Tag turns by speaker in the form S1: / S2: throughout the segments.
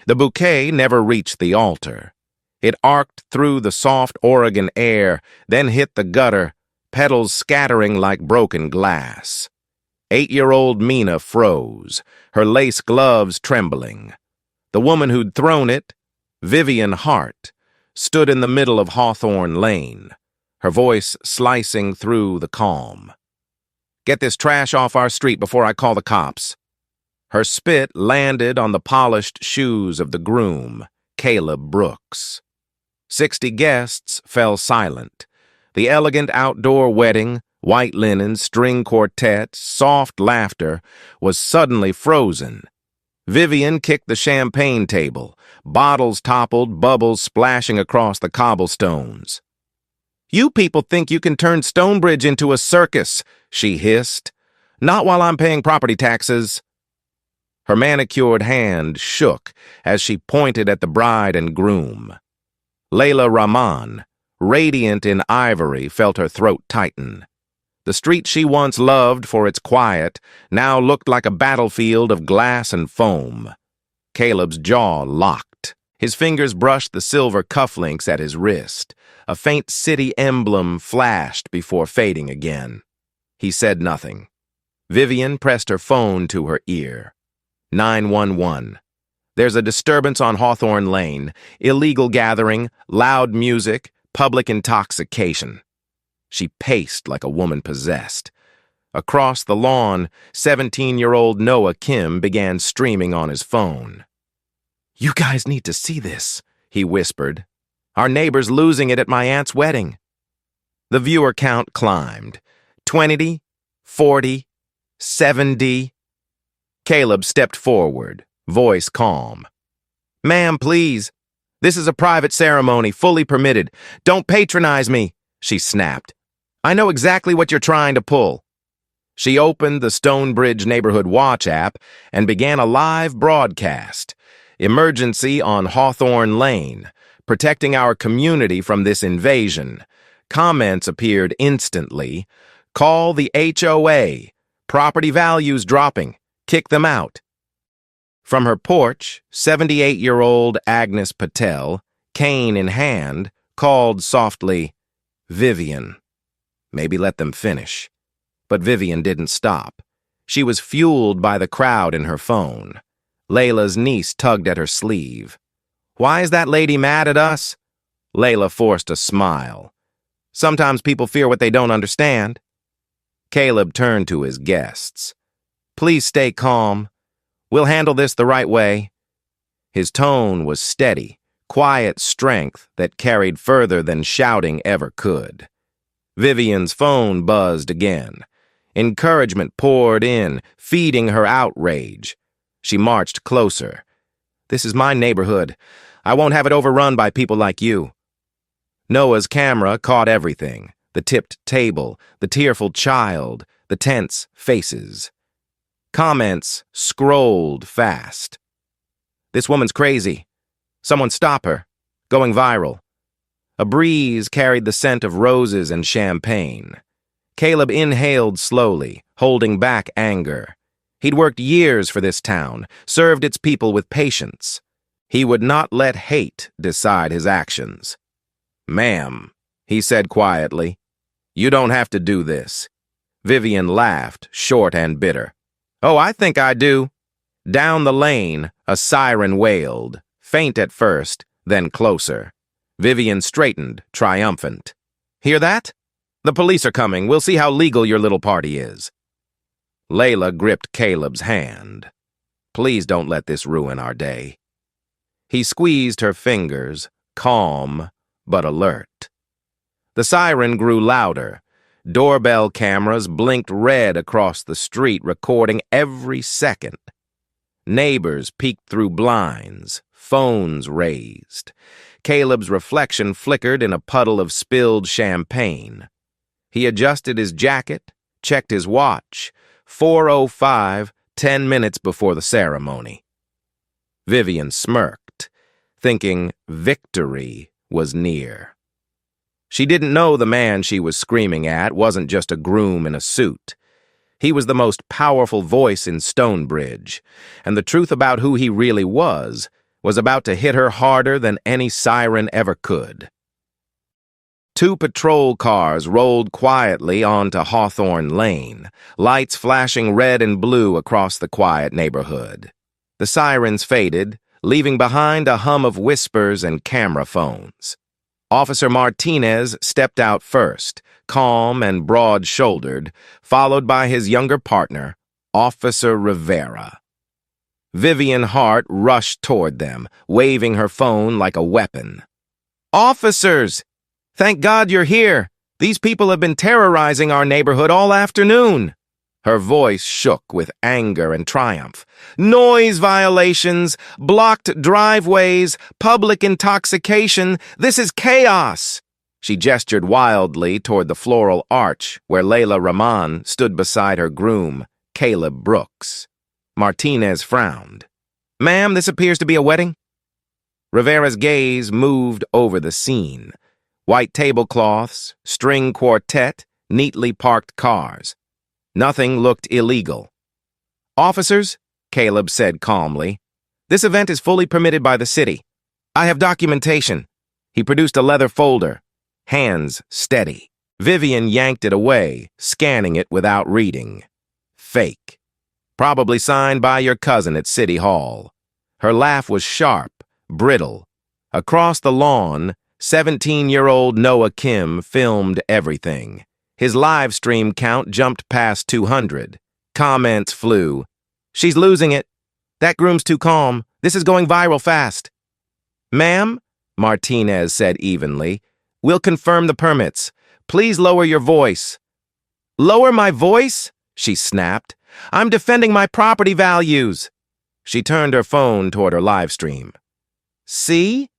S1: The bouquet never reached the altar. It arced through the soft Oregon air, then hit the gutter, petals scattering like broken glass. 8-year-old Mina froze, her lace gloves trembling. The woman who'd thrown it, Vivian Hart, stood in the middle of Hawthorne Lane, her voice slicing through the calm. "Get this trash off our street before I call the cops." Her spit landed on the polished shoes of the groom, Caleb Brooks. 60 guests fell silent. The elegant outdoor wedding, white linen, string quartet, soft laughter, was suddenly frozen. Vivian kicked the champagne table, bottles toppled, bubbles splashing across the cobblestones. "You people think you can turn Stonebridge into a circus," she hissed. "Not while I'm paying property taxes." Her manicured hand shook as she pointed at the bride and groom. Layla Rahman, radiant in ivory, felt her throat tighten. The street she once loved for its quiet now looked like a battlefield of glass and foam. Caleb's jaw locked. His fingers brushed the silver cufflinks at his wrist. A faint city emblem flashed before fading again. He said nothing. Vivian pressed her phone to her ear. 911. "There's a disturbance on Hawthorne Lane. Illegal gathering, loud music, public intoxication." She paced like a woman possessed. Across the lawn, 17-year-old Noah Kim began streaming on his phone. "You guys need to see this," he whispered. "Our neighbor's losing it at my aunt's wedding." The viewer count climbed. 20, 40, 70. Caleb stepped forward, voice calm. "Ma'am, please. This is a private ceremony, fully permitted. Don't patronize me," she snapped. "I know exactly what you're trying to pull." She opened the Stonebridge Neighborhood Watch app and began a live broadcast. "Emergency on Hawthorne Lane. Protecting our community from this invasion." Comments appeared instantly. "Call the HOA. Property values dropping. Kick them out." From her porch, 78-year-old Agnes Patel, cane in hand, called softly, "Vivian." Maybe let them finish. But Vivian didn't stop. She was fueled by the crowd in her phone. Layla's niece tugged at her sleeve. "Why is that lady mad at us?" Layla forced a smile. "Sometimes people fear what they don't understand." Caleb turned to his guests. "Please stay calm. We'll handle this the right way." His tone was steady, quiet strength that carried further than shouting ever could. Vivian's phone buzzed again. Encouragement poured in, feeding her outrage. She marched closer. "This is my neighborhood. I won't have it overrun by people like you." Noah's camera caught everything: the tipped table, the tearful child, the tense faces. Comments scrolled fast. "This woman's crazy. Someone stop her. Going viral." A breeze carried the scent of roses and champagne. Caleb inhaled slowly, holding back anger. He'd worked years for this town, served its people with patience. He would not let hate decide his actions. "Ma'am," he said quietly, "you don't have to do this." Vivian laughed, short and bitter. "Oh, I think I do." Down the lane, a siren wailed, faint at first, then closer. Vivian straightened, triumphant. "Hear that? The police are coming. We'll see how legal your little party is." Layla gripped Caleb's hand. "Please don't let this ruin our day." He squeezed her fingers, calm but alert. The siren grew louder. Doorbell cameras blinked red across the street, recording every second. Neighbors peeked through blinds, phones raised. Caleb's reflection flickered in a puddle of spilled champagne. He adjusted his jacket, checked his watch. 4:05, 10 minutes before the ceremony. Vivian smirked, thinking victory was near. She didn't know the man she was screaming at wasn't just a groom in a suit. He was the most powerful voice in Stonebridge, and the truth about who he really was was about to hit her harder than any siren ever could. Two patrol cars rolled quietly onto Hawthorne Lane, lights flashing red and blue across the quiet neighborhood. The sirens faded, leaving behind a hum of whispers and camera phones. Officer Martinez stepped out first, calm and broad-shouldered, followed by his younger partner, Officer Rivera. Vivian Hart rushed toward them, waving her phone like a weapon. "Officers! Thank God you're here! These people have been terrorizing our neighborhood all afternoon!" Her voice shook with anger and triumph. "Noise violations, blocked driveways, public intoxication. This is chaos!" She gestured wildly toward the floral arch where Layla Rahman stood beside her groom, Caleb Brooks. Martinez frowned. "Ma'am, this appears to be a wedding?" Rivera's gaze moved over the scene. White tablecloths, string quartet, neatly parked cars. Nothing looked illegal. "Officers," Caleb said calmly, "this event is fully permitted by the city. I have documentation." He produced a leather folder, hands steady. Vivian yanked it away, scanning it without reading. Fake. Probably signed by your cousin at City Hall. Her laugh was sharp, brittle. Across the lawn, 17-year-old Noah Kim filmed everything. His live stream count jumped past 200. Comments flew. "She's losing it. That groom's too calm. This is going viral fast." "Ma'am," Martinez said evenly, "we'll confirm the permits. Please lower your voice." "Lower my voice?" she snapped. "I'm defending my property values." She turned her phone toward her live stream. "See?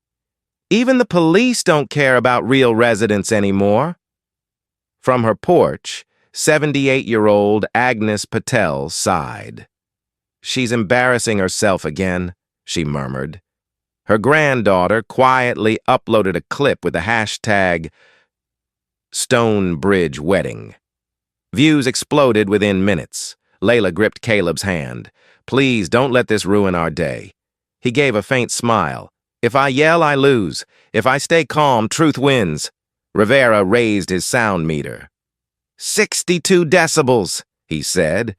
S1: Even the police don't care about real residents anymore." From her porch, 78-year-old Agnes Patel sighed. "She's embarrassing herself again," she murmured. Her granddaughter quietly uploaded a clip with the hashtag Stonebridge Wedding. Views exploded within minutes. Layla gripped Caleb's hand. "Please don't let this ruin our day." He gave a faint smile. "If I yell, I lose. If I stay calm, truth wins." Rivera raised his sound meter. 62 decibels, he said.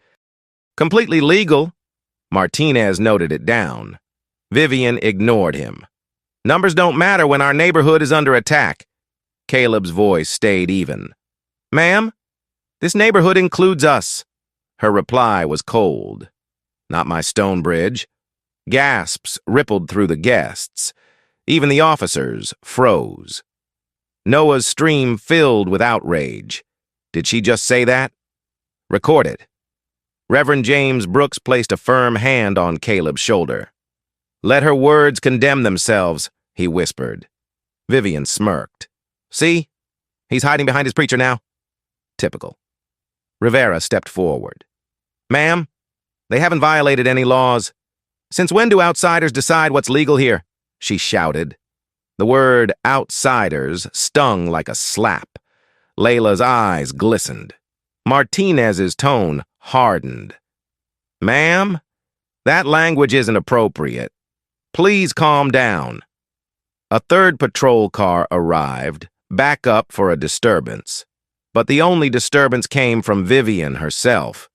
S1: "Completely legal." Martinez noted it down. Vivian ignored him. "Numbers don't matter when our neighborhood is under attack." Caleb's voice stayed even. "Ma'am, this neighborhood includes us." Her reply was cold. "Not my Stonebridge." Gasps rippled through the guests. Even the officers froze. Noah's stream filled with outrage. Did she just say that? "Record it." Reverend James Brooks placed a firm hand on Caleb's shoulder. "Let her words condemn themselves," he whispered. Vivian smirked. "See? He's hiding behind his preacher now." Typical. Rivera stepped forward. "Ma'am, they haven't violated any laws. Since when do outsiders decide what's legal here?" she shouted. The word outsiders stung like a slap. Layla's eyes glistened. Martinez's tone hardened. "Ma'am, that language isn't appropriate. Please calm down." A third patrol car arrived, back up for a disturbance. But the only disturbance came from Vivian herself.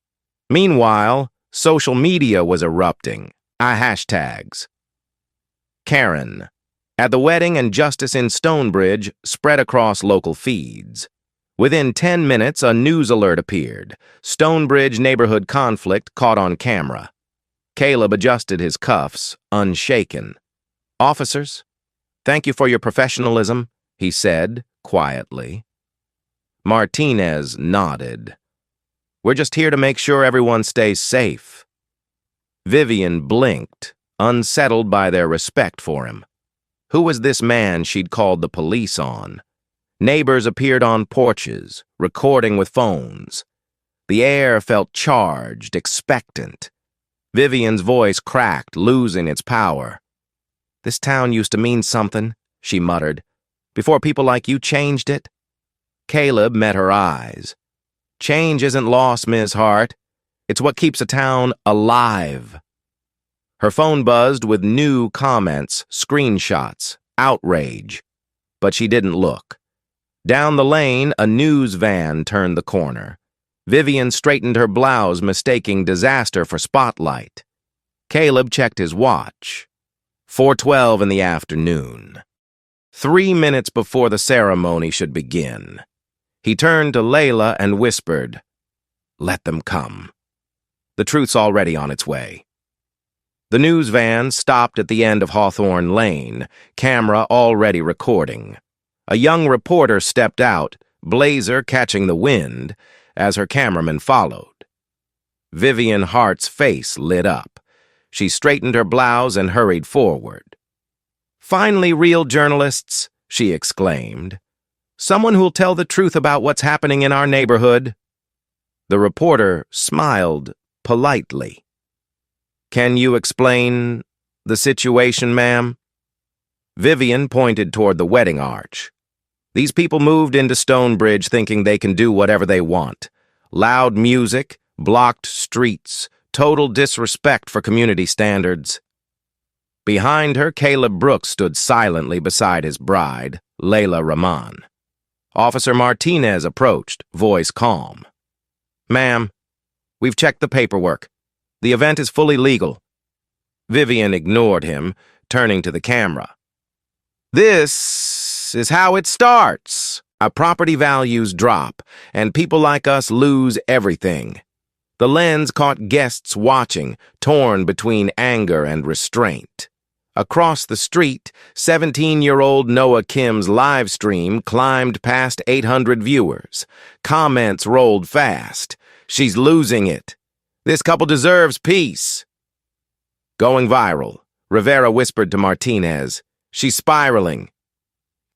S1: Meanwhile, social media was erupting. Hashtags. Karen. At the wedding and justice in Stonebridge spread across local feeds. Within 10 minutes, a news alert appeared. Stonebridge neighborhood conflict caught on camera. Caleb adjusted his cuffs, unshaken. "Officers, thank you for your professionalism," he said, quietly. Martinez nodded. "We're just here to make sure everyone stays safe." Vivian blinked, unsettled by their respect for him. Who was this man she'd called the police on? Neighbors appeared on porches, recording with phones. The air felt charged, expectant. Vivian's voice cracked, losing its power. "This town used to mean something," she muttered, "before people like you changed it." Caleb met her eyes. "Change isn't lost, Ms. Hart. It's what keeps a town alive." Her phone buzzed with new comments, screenshots, outrage. But she didn't look. Down the lane, a news van turned the corner. Vivian straightened her blouse, mistaking disaster for spotlight. Caleb checked his watch. 4:12 in the afternoon. 3 minutes before the ceremony should begin. He turned to Layla and whispered, "Let them come. The truth's already on its way." The news van stopped at the end of Hawthorne Lane, camera already recording. A young reporter stepped out, blazer catching the wind, as her cameraman followed. Vivian Hart's face lit up. She straightened her blouse and hurried forward. "Finally, real journalists," she exclaimed. "Someone who'll tell the truth about what's happening in our neighborhood." The reporter smiled politely. "Can you explain the situation, ma'am?" Vivian pointed toward the wedding arch. "These people moved into Stonebridge thinking they can do whatever they want. Loud music, blocked streets, total disrespect for community standards." Behind her, Caleb Brooks stood silently beside his bride, Layla Rahman. Officer Martinez approached, voice calm. "Ma'am, we've checked the paperwork. The event is fully legal." Vivian ignored him, turning to the camera. "This is how it starts. Our property values drop, and people like us lose everything." The lens caught guests watching, torn between anger and restraint. Across the street, 17-year-old Noah Kim's live stream climbed past 800 viewers. Comments rolled fast. "She's losing it. This couple deserves peace." Going viral, Rivera whispered to Martinez, "She's spiraling."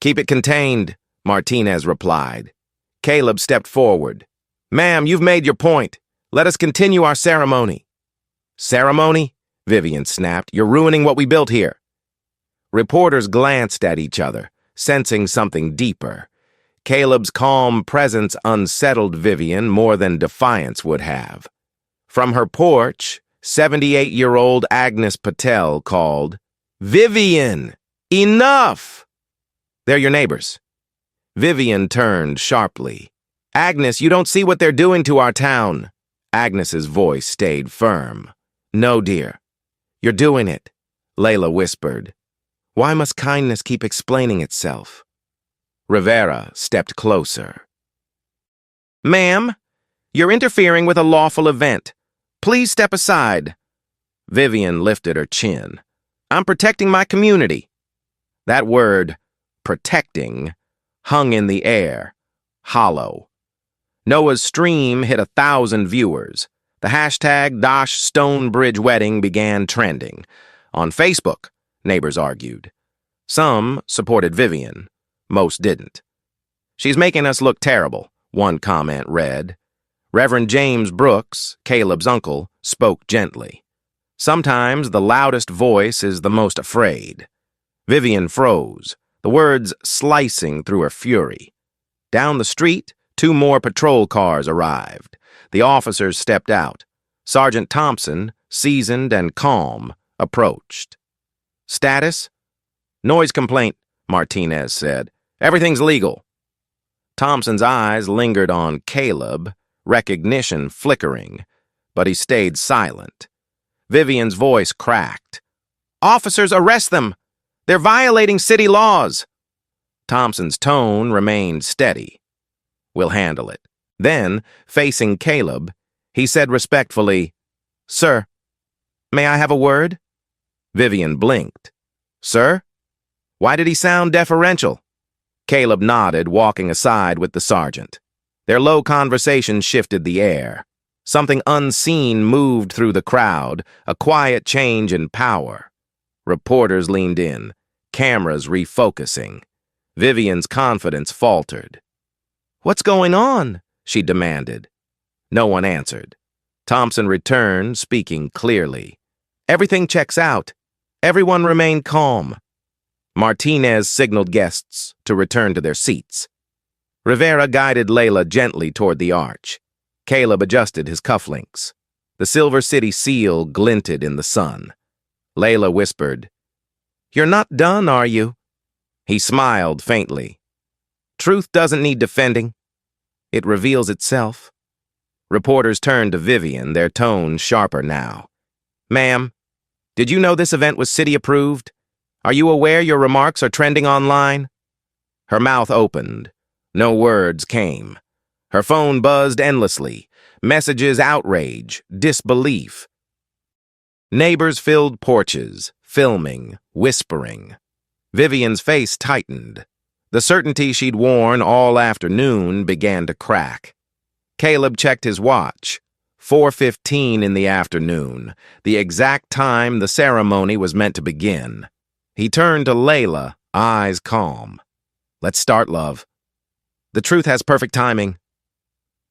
S1: "Keep it contained," Martinez replied. Caleb stepped forward. "Ma'am, you've made your point. Let us continue our ceremony." "Ceremony?" Vivian snapped. "You're ruining what we built here." Reporters glanced at each other, sensing something deeper. Caleb's calm presence unsettled Vivian more than defiance would have. From her porch, 78-year-old Agnes Patel called, "Vivian! Enough!" "They're your neighbors." Vivian turned sharply. "Agnes, you don't see what they're doing to our town." Agnes's voice stayed firm. "No, dear. You're doing it," Layla whispered. "Why must kindness keep explaining itself?" Rivera stepped closer. "Ma'am, you're interfering with a lawful event. Please step aside." Vivian lifted her chin. "I'm protecting my community." That word, protecting, hung in the air, hollow. Noah's stream hit 1,000 viewers. The hashtag #StoneBridgeWedding began trending. On Facebook, neighbors argued. Some supported Vivian. Most didn't. "She's making us look terrible," one comment read. Reverend James Brooks, Caleb's uncle, spoke gently. "Sometimes the loudest voice is the most afraid." Vivian froze, the words slicing through her fury. Down the street, 2 more patrol cars arrived. The officers stepped out. Sergeant Thompson, seasoned and calm, approached. "Status?" "Noise complaint," Martinez said. "Everything's legal." Thompson's eyes lingered on Caleb, recognition flickering, but he stayed silent. Vivian's voice cracked. "Officers, arrest them! They're violating city laws!" Thompson's tone remained steady. "We'll handle it." Then, facing Caleb, he said respectfully, "Sir, may I have a word?" Vivian blinked. "Sir?" Why did he sound deferential? Caleb nodded, walking aside with the sergeant. Their low conversation shifted the air. Something unseen moved through the crowd, a quiet change in power. Reporters leaned in, cameras refocusing. Vivian's confidence faltered. "What's going on?" she demanded. No one answered. Thompson returned, speaking clearly. "Everything checks out. Everyone remain calm." Martinez signaled guests to return to their seats. Rivera guided Layla gently toward the arch. Caleb adjusted his cufflinks. The Silver City seal glinted in the sun. Layla whispered. "You're not done, are you?" He smiled faintly. "Truth doesn't need defending. It reveals itself." Reporters turned to Vivian, their tones sharper now. "Ma'am, did you know this event was city approved? Are you aware your remarks are trending online?" Her mouth opened. No words came. Her phone buzzed endlessly. Messages, outrage, disbelief. Neighbors filled porches, filming, whispering. Vivian's face tightened. The certainty she'd worn all afternoon began to crack. Caleb checked his watch. 4:15 in the afternoon, the exact time the ceremony was meant to begin. He turned to Layla, eyes calm. "Let's start, love. The truth has perfect timing."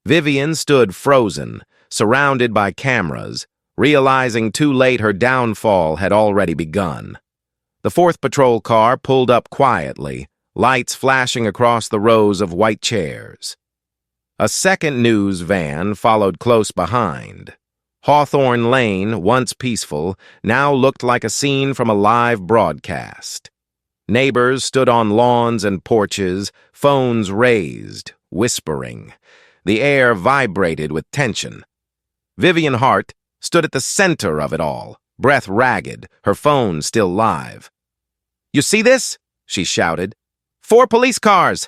S1: Vivian stood frozen, surrounded by cameras, realizing too late her downfall had already begun. The 4th patrol car pulled up quietly, lights flashing across the rows of white chairs. A second news van followed close behind. Hawthorne Lane, once peaceful, now looked like a scene from a live broadcast. Neighbors stood on lawns and porches, phones raised, whispering. The air vibrated with tension. Vivian Hart stood at the center of it all, breath ragged, her phone still live. "You see this?" she shouted. "4 police cars!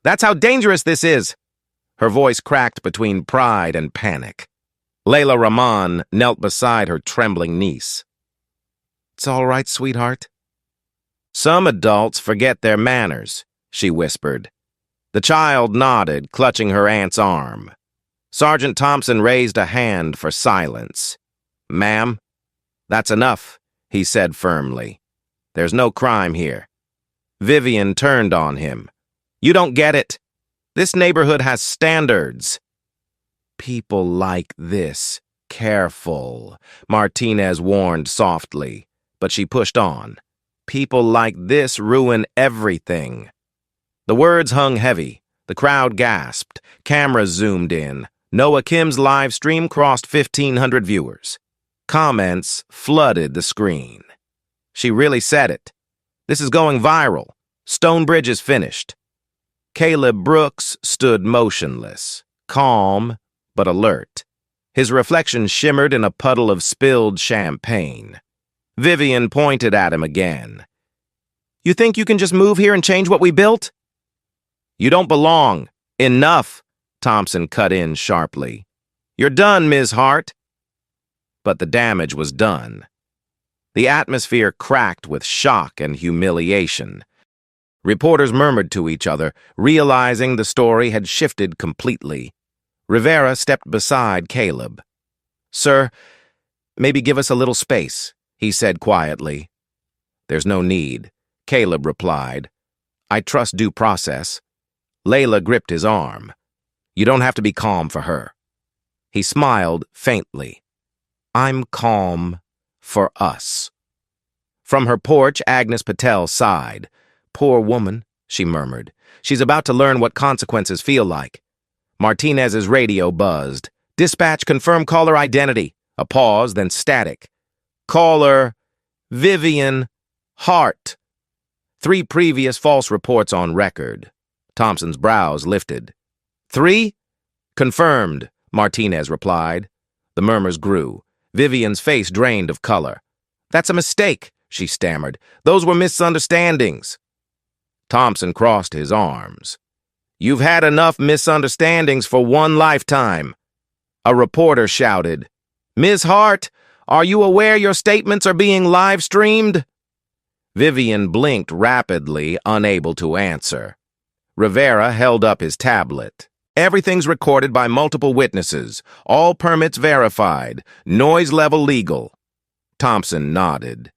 S1: That's how dangerous this is!" Her voice cracked between pride and panic. Layla Rahman knelt beside her trembling niece. "It's all right, sweetheart." "Some adults forget their manners," she whispered. The child nodded, clutching her aunt's arm. Sergeant Thompson raised a hand for silence. "Ma'am, that's enough," he said firmly. "There's no crime here." Vivian turned on him. "You don't get it. This neighborhood has standards." "People like this. Careful," Martinez warned softly, but she pushed on. "People like this ruin everything." The words hung heavy. The crowd gasped. Cameras zoomed in. Noah Kim's live stream crossed 1,500 viewers. Comments flooded the screen. "She really said it. This is going viral. Stonebridge is finished." Caleb Brooks stood motionless, calm but alert. His reflection shimmered in a puddle of spilled champagne. Vivian pointed at him again. "You think you can just move here and change what we built?" "You don't belong. Enough," Thompson cut in sharply. "You're done, Ms. Hart." But the damage was done. The atmosphere cracked with shock and humiliation. Reporters murmured to each other, realizing the story had shifted completely. Rivera stepped beside Caleb. "Sir, maybe give us a little space," he said quietly. "There's no need," Caleb replied. "I trust due process." Layla gripped his arm. "You don't have to be calm for her." He smiled faintly. "I'm calm for us." From her porch, Agnes Patel sighed. "Poor woman," she murmured. "She's about to learn what consequences feel like." Martinez's radio buzzed. "Dispatch, confirm caller identity." A pause, then static. "Caller Vivian Hart." 3 previous false reports on record. Thompson's brows lifted. "3? Confirmed," Martinez replied. The murmurs grew. Vivian's face drained of color. "That's a mistake," she stammered. "Those were misunderstandings." Thompson crossed his arms. "You've had enough misunderstandings for one lifetime." A reporter shouted, "Ms. Hart, are you aware your statements are being live-streamed?" Vivian blinked rapidly, unable to answer. Rivera held up his tablet. "Everything's recorded by multiple witnesses. All permits verified. Noise level legal." Thompson nodded.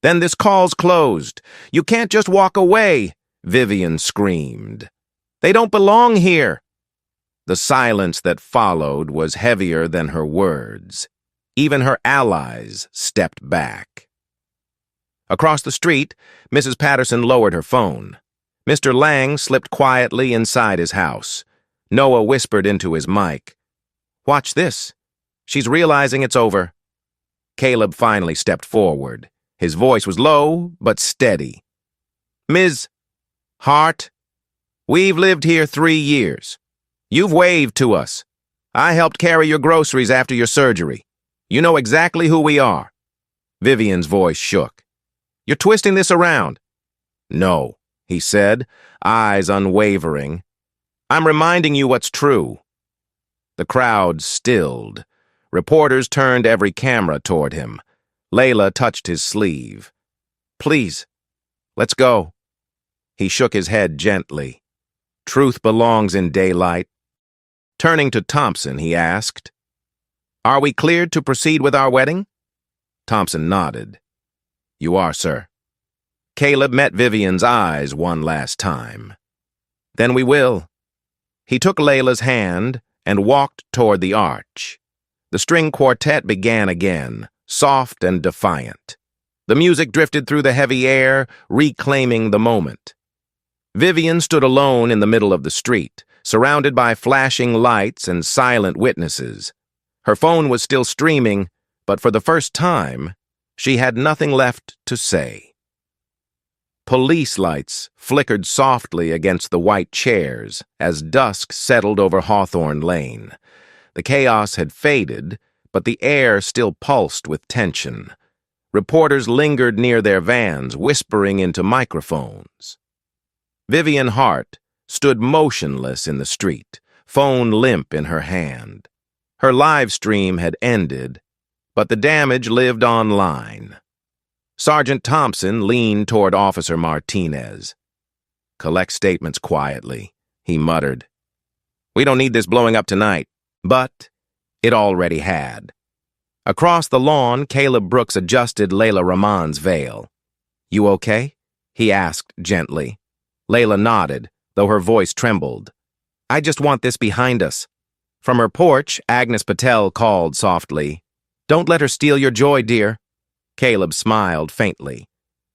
S1: "Then this call's closed. You can't just walk away," Vivian screamed. "They don't belong here." The silence that followed was heavier than her words. Even her allies stepped back. Across the street, Mrs. Patterson lowered her phone. Mr. Lang slipped quietly inside his house. Noah whispered into his mic. "Watch this. She's realizing it's over." Caleb finally stepped forward. His voice was low but steady. "Ms. Hart, we've lived here 3 years. You've waved to us. I helped carry your groceries after your surgery. You know exactly who we are." Vivian's voice shook. "You're twisting this around." "No," he said, eyes unwavering. "I'm reminding you what's true." The crowd stilled. Reporters turned every camera toward him. Layla touched his sleeve. "Please, let's go." He shook his head gently. "Truth belongs in daylight." Turning to Thompson, he asked, "Are we cleared to proceed with our wedding?" Thompson nodded. "You are, sir." Caleb met Vivian's eyes one last time. "Then we will." He took Layla's hand and walked toward the arch. The string quartet began again, soft and defiant. The music drifted through the heavy air, reclaiming the moment. Vivian stood alone in the middle of the street, surrounded by flashing lights and silent witnesses. Her phone was still streaming, but for the first time, she had nothing left to say. Police lights flickered softly against the white chairs as dusk settled over Hawthorne Lane. The chaos had faded, but the air still pulsed with tension. Reporters lingered near their vans, whispering into microphones. Vivian Hart stood motionless in the street, phone limp in her hand. Her live stream had ended, but the damage lived online. Sergeant Thompson leaned toward Officer Martinez. "Collect statements quietly," he muttered. "We don't need this blowing up tonight." But it already had. Across the lawn, Caleb Brooks adjusted Layla Rahman's veil. "You okay?" he asked gently. Layla nodded, though her voice trembled. "I just want this behind us." From her porch, Agnes Patel called softly, "Don't let her steal your joy, dear." Caleb smiled faintly.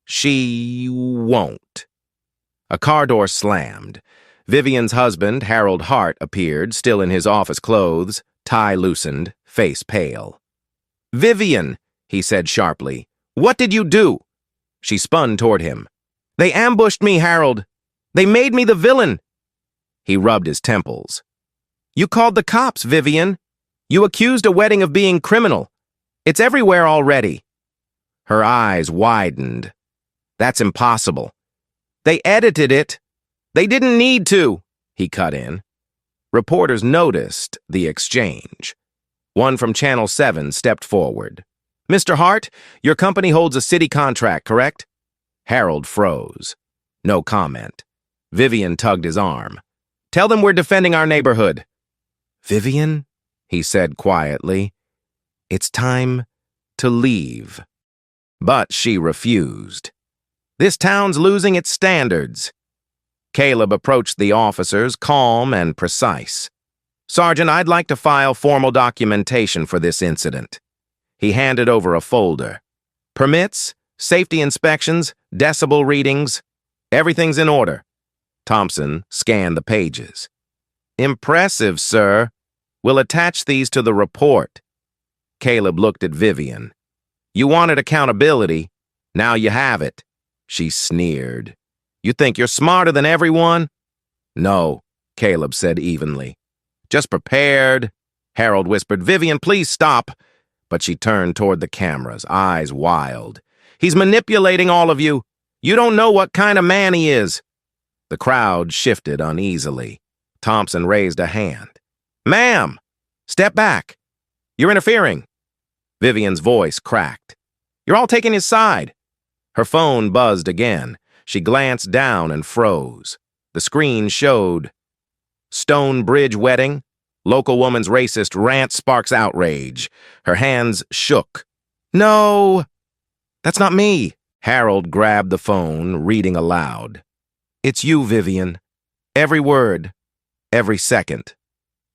S1: "She won't." A car door slammed. Vivian's husband, Harold Hart, appeared, still in his office clothes, tie loosened, face pale. "Vivian," he said sharply, "what did you do?" She spun toward him. "They ambushed me, Harold. They made me the villain." He rubbed his temples. "You called the cops, Vivian. You accused a wedding of being criminal. It's everywhere already." Her eyes widened. "That's impossible." "They edited it. They didn't need to," he cut in. Reporters noticed the exchange. One from Channel 7 stepped forward. "Mr. Hart, your company holds a city contract, correct?" Harold froze. No comment. Vivian tugged his arm. "Tell them we're defending our neighborhood." "Vivian," he said quietly, "it's time to leave." But she refused. "This town's losing its standards." Caleb approached the officers, calm and precise. "Sergeant, I'd like to file formal documentation for this incident." He handed over a folder. "Permits, safety inspections, decibel readings, everything's in order." Thompson scanned the pages. "Impressive, sir. We'll attach these to the report." Caleb looked at Vivian. "You wanted accountability. Now you have it." She sneered. "You think you're smarter than everyone?" "No," Caleb said evenly. "Just prepared." Harold whispered, "Vivian, please stop." But she turned toward the cameras, eyes wild. "He's manipulating all of you. You don't know what kind of man he is." The crowd shifted uneasily. Thompson raised a hand. "Ma'am, step back. You're interfering." Vivian's voice cracked. "You're all taking his side." Her phone buzzed again. She glanced down and froze. The screen showed Stone Bridge wedding. Local woman's racist rant sparks outrage. Her hands shook. "No, that's not me." Harold grabbed the phone, reading aloud. "It's you, Vivian. Every word. Every second."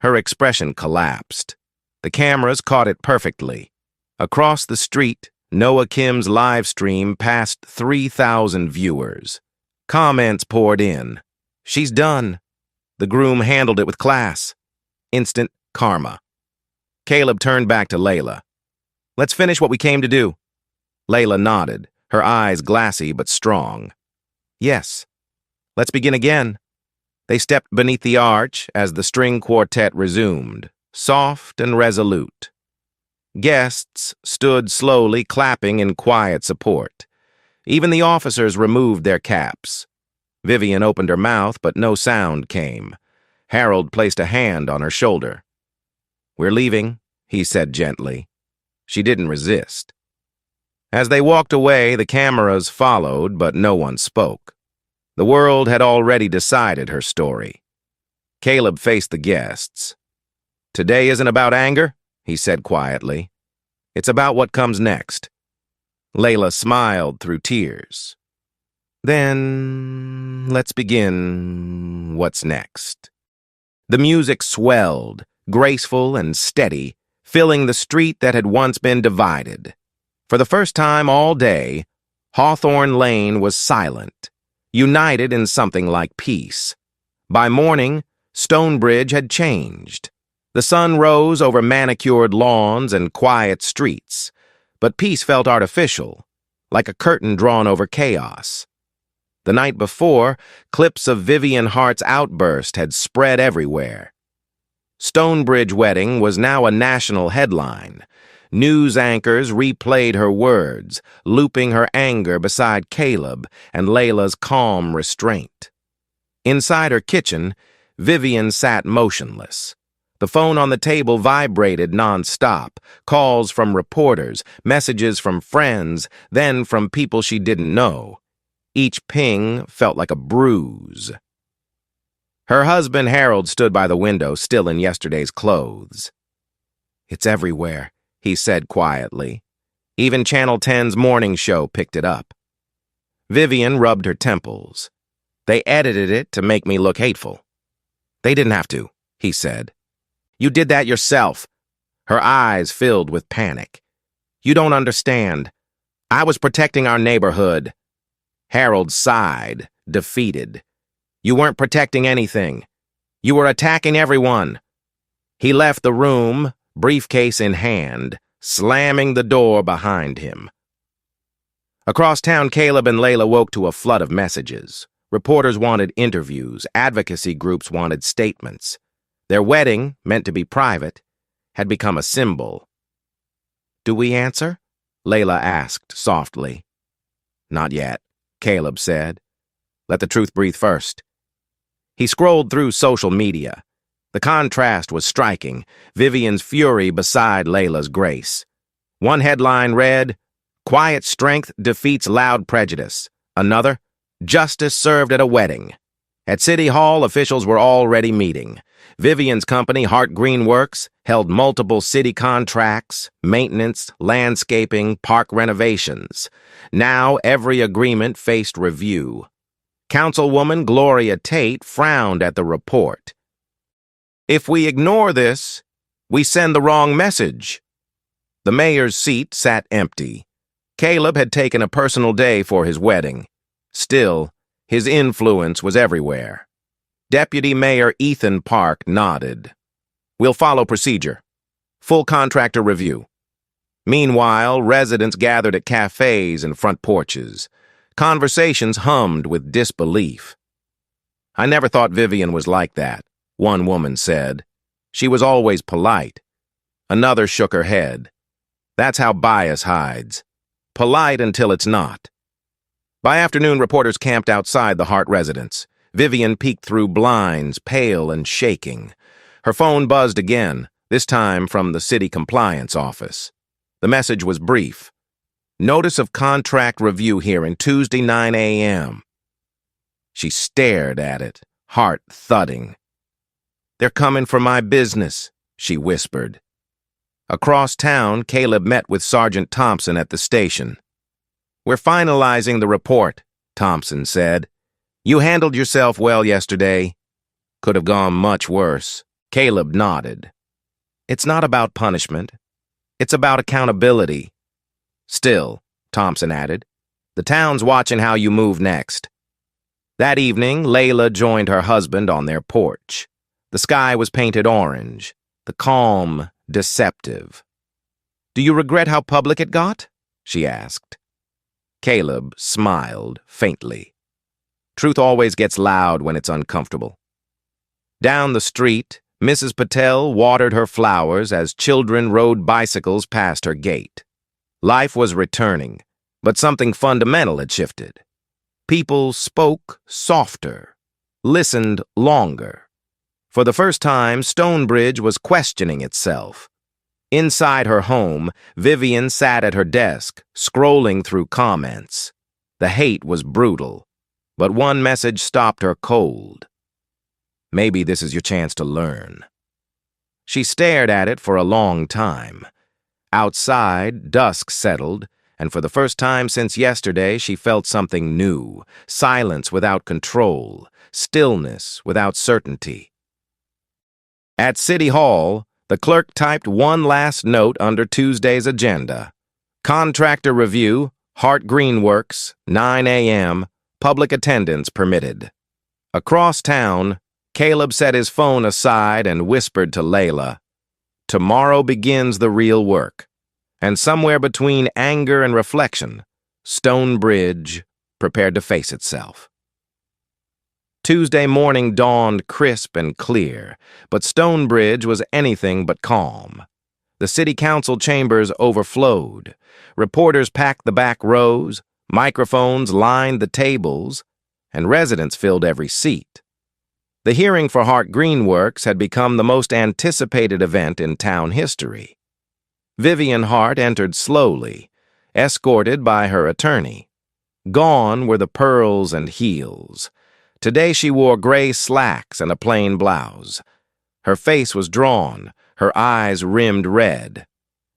S1: Her expression collapsed. The cameras caught it perfectly. Across the street, Noah Kim's live stream passed 3,000 viewers. Comments poured in. "She's done." The groom handled it with class. Instant karma. Caleb turned back to Layla. "Let's finish what we came to do." Layla nodded, her eyes glassy but strong. Yes. Let's begin again. They stepped beneath the arch as the string quartet resumed, soft and resolute. Guests stood slowly, clapping in quiet support. Even the officers removed their caps. Vivian opened her mouth, but no sound came. Harold placed a hand on her shoulder. "We're leaving," he said gently. She didn't resist. As they walked away, the cameras followed, but no one spoke. The world had already decided her story. Caleb faced the guests. "Today isn't about anger," he said quietly. "It's about what comes next." Layla smiled through tears. "Then let's begin what's next." The music swelled, graceful and steady, filling the street that had once been divided. For the first time all day, Hawthorne Lane was silent, united in something like peace. By morning, Stonebridge had changed. The sun rose over manicured lawns and quiet streets, but peace felt artificial, like a curtain drawn over chaos. The night before, clips of Vivian Hart's outburst had spread everywhere. Stonebridge wedding was now a national headline. News anchors replayed her words, looping her anger beside Caleb and Layla's calm restraint. Inside her kitchen, Vivian sat motionless. The phone on the table vibrated nonstop, calls from reporters, messages from friends, then from people she didn't know. Each ping felt like a bruise. Her husband Harold stood by the window, still in yesterday's clothes. "It's everywhere," he said quietly. Even Channel 10's morning show picked it up. Vivian rubbed her temples. "They edited it to make me look hateful." "They didn't have to," he said. "You did that yourself." Her eyes filled with panic. "You don't understand. I was protecting our neighborhood." Harold sighed, defeated. "You weren't protecting anything. You were attacking everyone." He left the room, briefcase in hand, slamming the door behind him. Across town, Caleb and Layla woke to a flood of messages. Reporters wanted interviews, advocacy groups wanted statements. Their wedding, meant to be private, had become a symbol. "Do we answer?" Layla asked softly. "Not yet," Caleb said. "Let the truth breathe first." He scrolled through social media. The contrast was striking, Vivian's fury beside Layla's grace. One headline read, "Quiet strength defeats loud prejudice." Another, "Justice served at a wedding." At City Hall, officials were already meeting. Vivian's company, Hart Green Works, held multiple city contracts, maintenance, landscaping, park renovations. Now every agreement faced review. Councilwoman Gloria Tate frowned at the report. "If we ignore this, we send the wrong message." The mayor's seat sat empty. Caleb had taken a personal day for his wedding. Still, his influence was everywhere. Deputy Mayor Ethan Park nodded. "We'll follow procedure. Full contractor review." Meanwhile, residents gathered at cafes and front porches. Conversations hummed with disbelief. "I never thought Vivian was like that," one woman said. "She was always polite." Another shook her head. "That's how bias hides. Polite until it's not." By afternoon, reporters camped outside the Hart residence. Vivian peeked through blinds, pale and shaking. Her phone buzzed again, this time from the city compliance office. The message was brief. "Notice of contract review hearing Tuesday 9 a.m. She stared at it, heart thudding. "They're coming for my business," she whispered. Across town, Caleb met with Sergeant Thompson at the station. "We're finalizing the report," Thompson said. "You handled yourself well yesterday." "Could have gone much worse." Caleb nodded. "It's not about punishment. It's about accountability." "Still," Thompson added, "the town's watching how you move next." That evening, Layla joined her husband on their porch. The sky was painted orange, the calm deceptive. "Do you regret how public it got?" she asked. Caleb smiled faintly. Truth always gets loud when it's uncomfortable. Down the street, Mrs. Patel watered her flowers as children rode bicycles past her gate. Life was returning, but something fundamental had shifted. People spoke softer, listened longer. For the first time, Stonebridge was questioning itself. Inside her home, Vivian sat at her desk, scrolling through comments. The hate was brutal, but one message stopped her cold. Maybe this is your chance to learn. She stared at it for a long time. Outside, dusk settled, and for the first time since yesterday, she felt something new. Silence without control, stillness without certainty. At City Hall, the clerk typed one last note under Tuesday's agenda. Contractor review, Hart Greenworks, 9 a.m., public attendance permitted. Across town, Caleb set his phone aside and whispered to Layla, "Tomorrow begins the real work." And somewhere between anger and reflection, Stonebridge prepared to face itself. Tuesday morning dawned crisp and clear, but Stonebridge was anything but calm. The city council chambers overflowed. Reporters packed the back rows, microphones lined the tables, and residents filled every seat. The hearing for Hart Greenworks had become the most anticipated event in town history. Vivian Hart entered slowly, escorted by her attorney. Gone were the pearls and heels. Today she wore gray slacks and a plain blouse. Her face was drawn, her eyes rimmed red.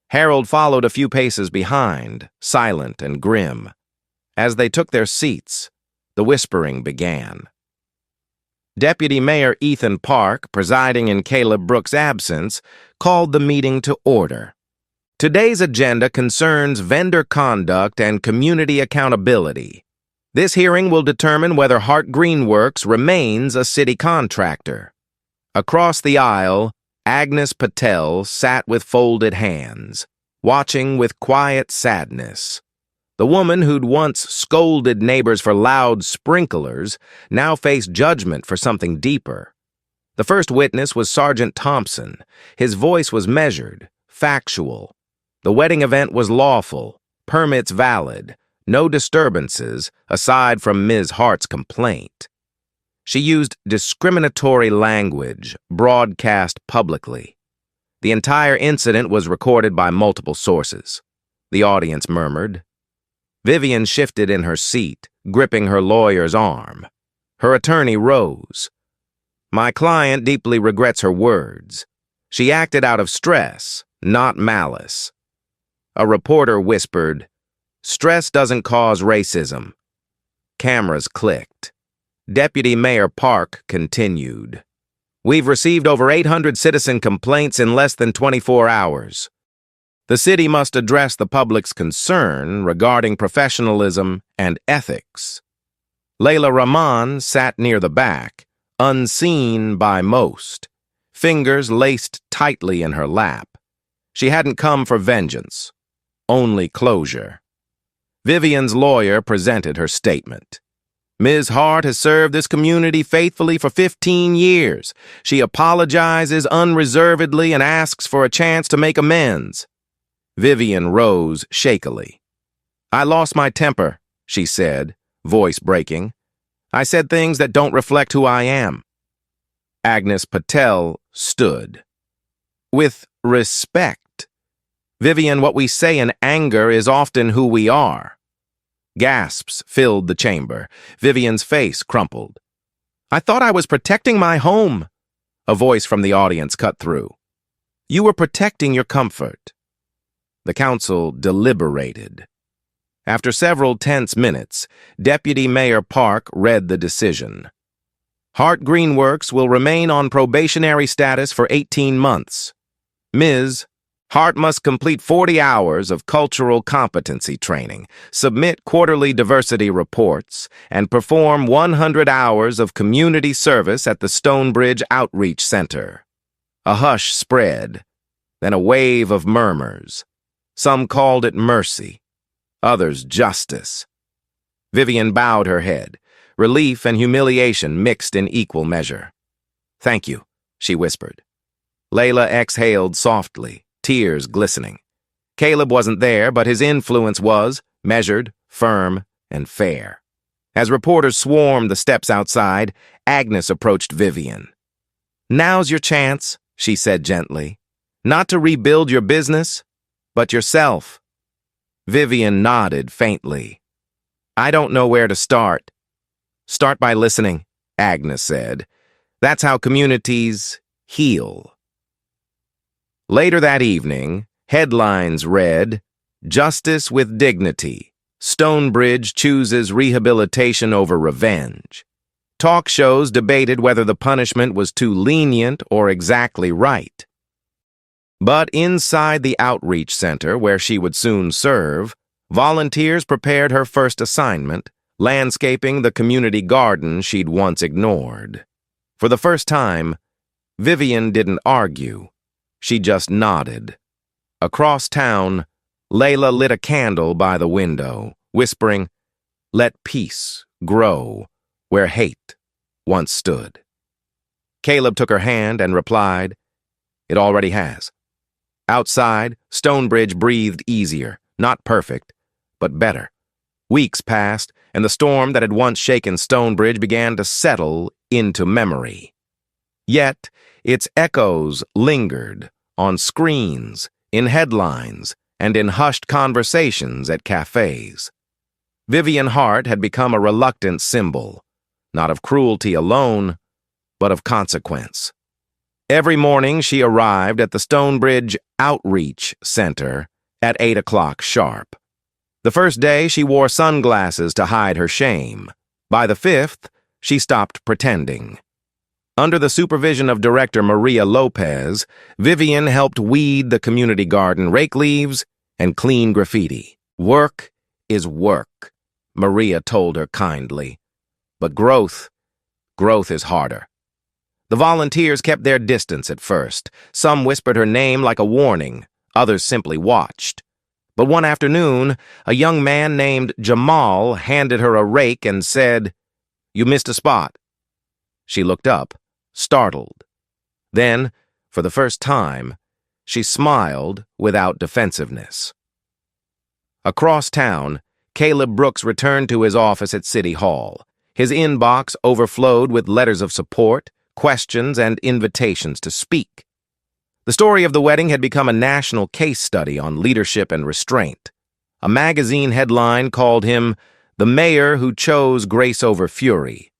S1: Harold followed a few paces behind, silent and grim. As they took their seats, the whispering began. Deputy Mayor Ethan Park, presiding in Caleb Brooks' absence, called the meeting to order. Today's agenda concerns vendor conduct and community accountability. This hearing will determine whether Hart Greenworks remains a city contractor. Across the aisle, Agnes Patel sat with folded hands, watching with quiet sadness. The woman who'd once scolded neighbors for loud sprinklers now faced judgment for something deeper. The first witness was Sergeant Thompson. His voice was measured, factual. The wedding event was lawful, permits valid, no disturbances aside from Ms. Hart's complaint. She used discriminatory language, broadcast publicly. The entire incident was recorded by multiple sources. The audience murmured. Vivian shifted in her seat, gripping her lawyer's arm. Her attorney rose. "My client deeply regrets her words. She acted out of stress, not malice." A reporter whispered, "Stress doesn't cause racism." Cameras clicked. Deputy Mayor Park continued. "We've received over 800 citizen complaints in less than 24 hours. The city must address the public's concern regarding professionalism and ethics." Layla Rahman sat near the back, unseen by most, fingers laced tightly in her lap. She hadn't come for vengeance, only closure. Vivian's lawyer presented her statement. "Ms. Hart has served this community faithfully for 15 years. She apologizes unreservedly and asks for a chance to make amends." Vivian rose shakily. "I lost my temper," she said, voice breaking. "I said things that don't reflect who I am." Agnes Patel stood. "With respect. Vivian, what we say in anger is often who we are." Gasps filled the chamber. Vivian's face crumpled. "I thought I was protecting my home," a voice from the audience cut through. "You were protecting your comfort." The council deliberated. After several tense minutes, Deputy Mayor Park read the decision. Hart Greenworks will remain on probationary status for 18 months. Ms. Hart must complete 40 hours of cultural competency training, submit quarterly diversity reports, and perform 100 hours of community service at the Stonebridge Outreach Center. A hush spread, then a wave of murmurs. Some called it mercy, others justice. Vivian bowed her head. Relief and humiliation mixed in equal measure. "Thank you," she whispered. Layla exhaled softly, tears glistening. Caleb wasn't there, but his influence was measured, firm, and fair. As reporters swarmed the steps outside, Agnes approached Vivian. "Now's your chance," she said gently. "Not to rebuild your business, but yourself." Vivian nodded faintly. "I don't know where to start." "Start by listening," Agnes said. "That's how communities heal." Later that evening, headlines read, "Justice with Dignity. Stonebridge chooses rehabilitation over revenge." Talk shows debated whether the punishment was too lenient or exactly right. But inside the outreach center, where she would soon serve, volunteers prepared her first assignment, landscaping the community garden she'd once ignored. For the first time, Vivian didn't argue. She just nodded. Across town, Layla lit a candle by the window, whispering, "Let peace grow where hate once stood." Caleb took her hand and replied, "It already has." Outside, Stonebridge breathed easier, not perfect, but better. Weeks passed, and the storm that had once shaken Stonebridge began to settle into memory. Yet, its echoes lingered on screens, in headlines, and in hushed conversations at cafes. Vivian Hart had become a reluctant symbol, not of cruelty alone, but of consequence. Every morning she arrived at the Stonebridge Outreach Center at 8 o'clock sharp. The first day she wore sunglasses to hide her shame. By the fifth, she stopped pretending. Under the supervision of Director Maria Lopez, Vivian helped weed the community garden, rake leaves, and clean graffiti. "Work is work," Maria told her kindly. "But growth is harder." The volunteers kept their distance at first. Some whispered her name like a warning, others simply watched. But one afternoon, a young man named Jamal handed her a rake and said, "You missed a spot." She looked up, startled. Then, for the first time, she smiled without defensiveness. Across town, Caleb Brooks returned to his office at City Hall. His inbox overflowed with letters of support, questions, and invitations to speak. The story of the wedding had become a national case study on leadership and restraint. A magazine headline called him the mayor who chose grace over fury.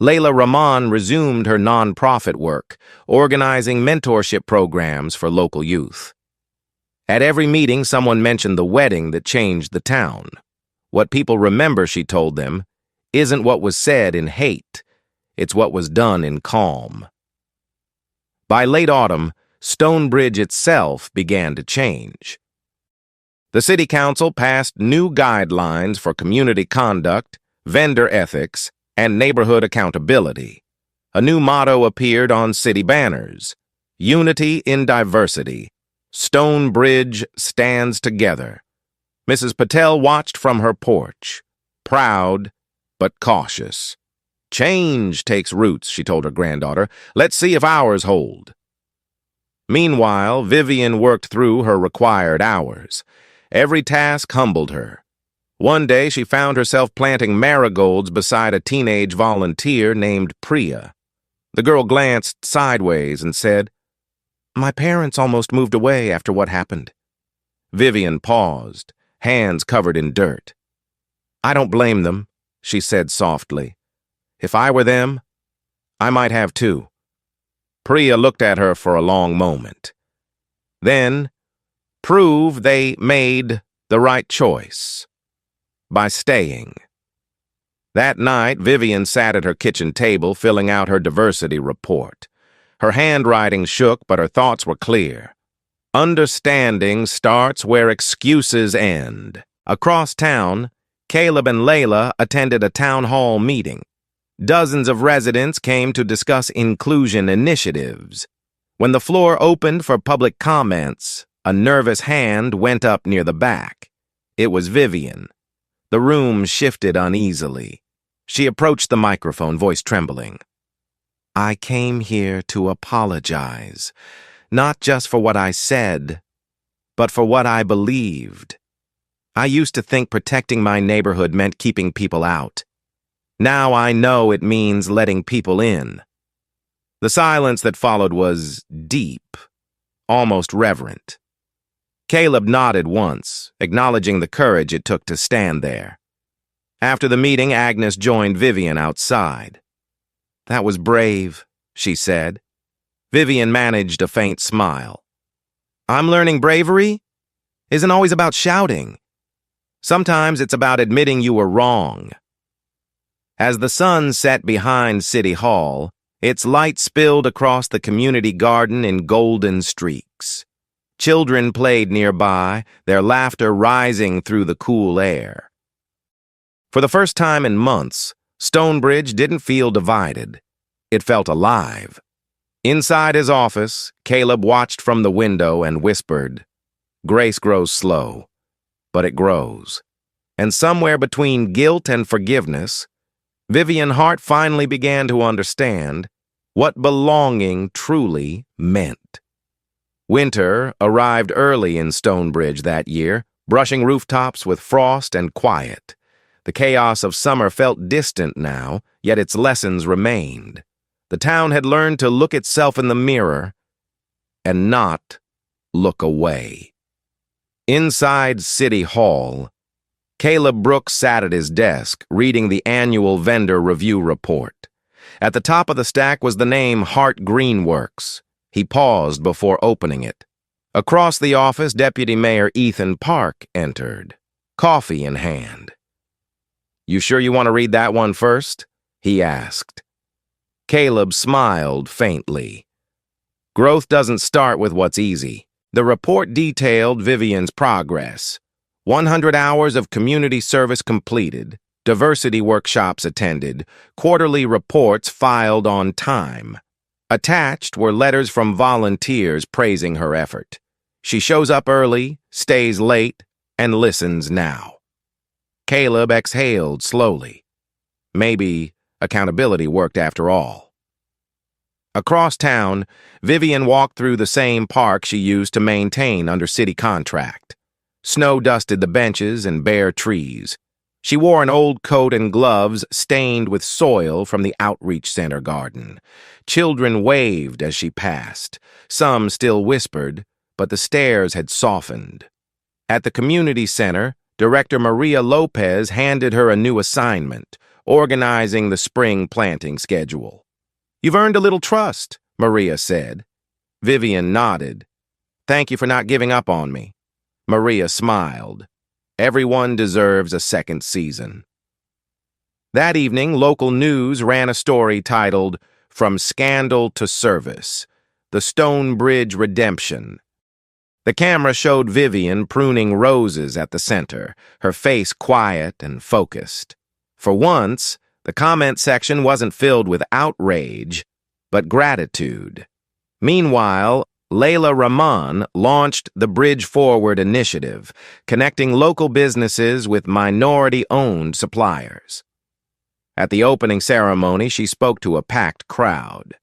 S1: Layla Rahman resumed her nonprofit work, organizing mentorship programs for local youth. At every meeting, someone mentioned the wedding that changed the town. What people remember, she told them, isn't what was said in hate. It's what was done in calm. By late autumn, Stonebridge itself began to change. The City Council passed new guidelines for community conduct, vendor ethics, and neighborhood accountability. A new motto appeared on city banners: "Unity in diversity. Stonebridge stands together." Mrs. Patel watched from her porch, proud but cautious. "Change takes roots," she told her granddaughter. "Let's see if ours hold." Meanwhile, Vivian worked through her required hours. Every task humbled her. One day, she found herself planting marigolds beside a teenage volunteer named Priya. The girl glanced sideways and said, "My parents almost moved away after what happened." Vivian paused, hands covered in dirt. "I don't blame them," she said softly. "If I were them, I might have too." Priya looked at her for a long moment. Then, prove they made the right choice by staying. That night, Vivian sat at her kitchen table filling out her diversity report. Her handwriting shook, but her thoughts were clear. Understanding starts where excuses end. Across town, Caleb and Layla attended a town hall meeting. Dozens of residents came to discuss inclusion initiatives. When the floor opened for public comments, a nervous hand went up near the back. It was Vivian. The room shifted uneasily. She approached the microphone, voice trembling. I came here to apologize, not just for what I said, but for what I believed. I used to think protecting my neighborhood meant keeping people out. Now I know it means letting people in. The silence that followed was deep, almost reverent. Caleb nodded once, acknowledging the courage it took to stand there. After the meeting, Agnes joined Vivian outside. That was brave, she said. Vivian managed a faint smile. I'm learning bravery isn't always about shouting. Sometimes it's about admitting you were wrong. As the sun set behind City Hall, its light spilled across the community garden in golden streaks. Children played nearby, their laughter rising through the cool air. For the first time in months, Stonebridge didn't feel divided. It felt alive. Inside his office, Caleb watched from the window and whispered, Grace grows slow, but it grows. And somewhere between guilt and forgiveness, Vivian Hart finally began to understand what belonging truly meant. Winter arrived early in Stonebridge that year, brushing rooftops with frost and quiet. The chaos of summer felt distant now, yet its lessons remained. The town had learned to look itself in the mirror and not look away. Inside City Hall, Caleb Brooks sat at his desk, reading the annual vendor review report. At the top of the stack was the name Hart Greenworks. He paused before opening it. Across the office, Deputy Mayor Ethan Park entered, coffee in hand. You sure you want to read that one first? He asked. Caleb smiled faintly. Growth doesn't start with what's easy. The report detailed Vivian's progress. 100 hours of community service completed, diversity workshops attended, quarterly reports filed on time. Attached were letters from volunteers praising her effort. She shows up early, stays late, and listens now. Caleb exhaled slowly. Maybe accountability worked after all. Across town, Vivian walked through the same park she used to maintain under city contract. Snow dusted the benches and bare trees. She wore an old coat and gloves stained with soil from the outreach center garden. Children waved as she passed. Some still whispered, but the stares had softened. At the community center, Director Maria Lopez handed her a new assignment, organizing the spring planting schedule. You've earned a little trust, Maria said. Vivian nodded. Thank you for not giving up on me. Maria smiled. Everyone deserves a second season. That evening, local news ran a story titled, From Scandal to Service, The Stonebridge Redemption. The camera showed Vivian pruning roses at the center, her face quiet and focused. For once, the comment section wasn't filled with outrage, but gratitude. Meanwhile, Layla Rahman launched the Bridge Forward initiative, connecting local businesses with minority-owned suppliers. At the opening ceremony, she spoke to a packed crowd.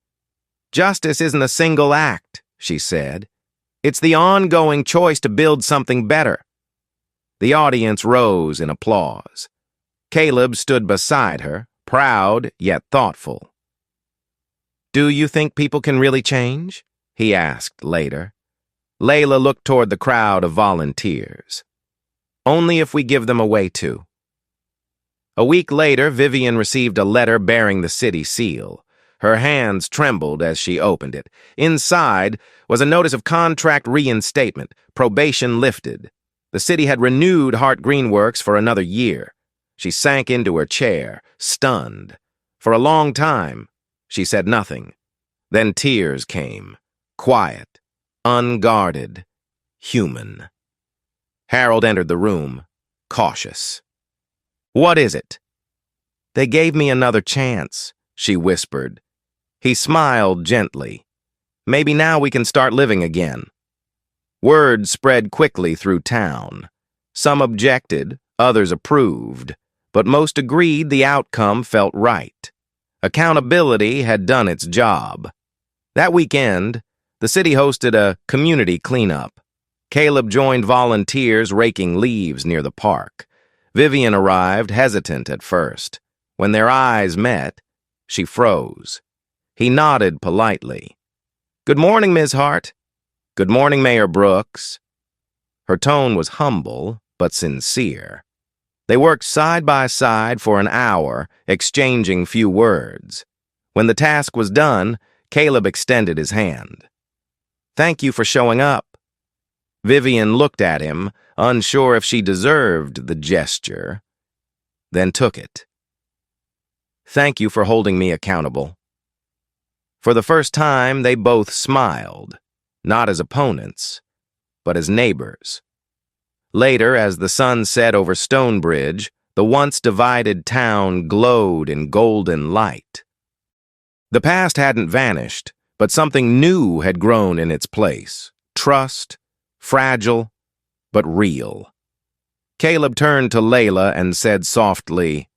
S1: Justice isn't a single act, she said. It's the ongoing choice to build something better. The audience rose in applause. Caleb stood beside her, proud yet thoughtful. Do you think people can really change? He asked later. Layla looked toward the crowd of volunteers. Only if we give them a way to. A week later, Vivian received a letter bearing the city seal. Her hands trembled as she opened it. Inside was a notice of contract reinstatement, probation lifted. The city had renewed Hart Greenworks for another year. She sank into her chair, stunned. For a long time, she said nothing. Then tears came. Quiet, unguarded, human. Harold entered the room, cautious. What is it? They gave me another chance, she whispered. He smiled gently. Maybe now we can start living again. Word spread quickly through town. Some objected, Others approved, but most agreed the outcome felt right. Accountability had done its job. That weekend, the city hosted a community cleanup. Caleb joined volunteers raking leaves near the park. Vivian arrived, hesitant at first. When their eyes met, she froze. He nodded politely. "Good morning, Ms. Hart." "Good morning, Mayor Brooks." Her tone was humble, but sincere. They worked side by side for an hour, exchanging few words. When the task was done, Caleb extended his hand. "Thank you for showing up." Vivian looked at him, unsure if she deserved the gesture, then took it. "Thank you for holding me accountable." For the first time, they both smiled, not as opponents, but as neighbors. Later, as the sun set over Stonebridge, the once divided town glowed in golden light. The past hadn't vanished, but something new had grown in its place. Trust, fragile, but real. Caleb turned to Layla and said softly,